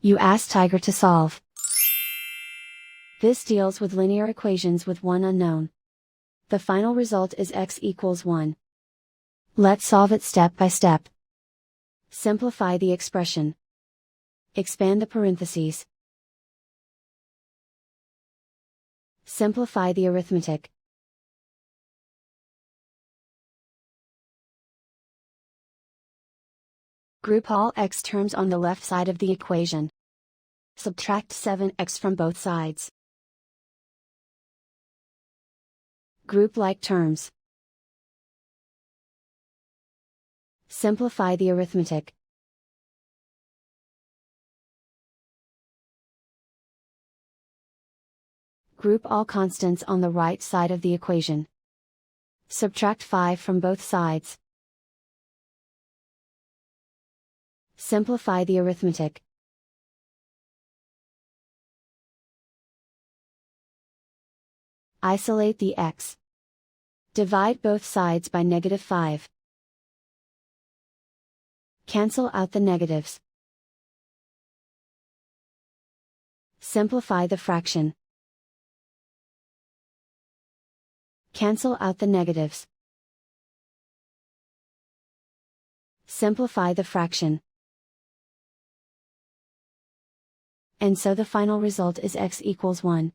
You ask Tiger to solve. This deals with linear equations with one unknown. The final result is x equals 1. Let's solve it step by step. Simplify the expression. Expand the parentheses. Simplify the arithmetic. Group all x terms on the left side of the equation. Subtract 7x from both sides. Group like terms. Simplify the arithmetic. Group all constants on the right side of the equation. Subtract 5 from both sides. Simplify the arithmetic. Isolate the x. Divide both sides by -5. Cancel out the negatives. Simplify the fraction. Cancel out the negatives. Simplify the fraction. And so the final result is x equals 1.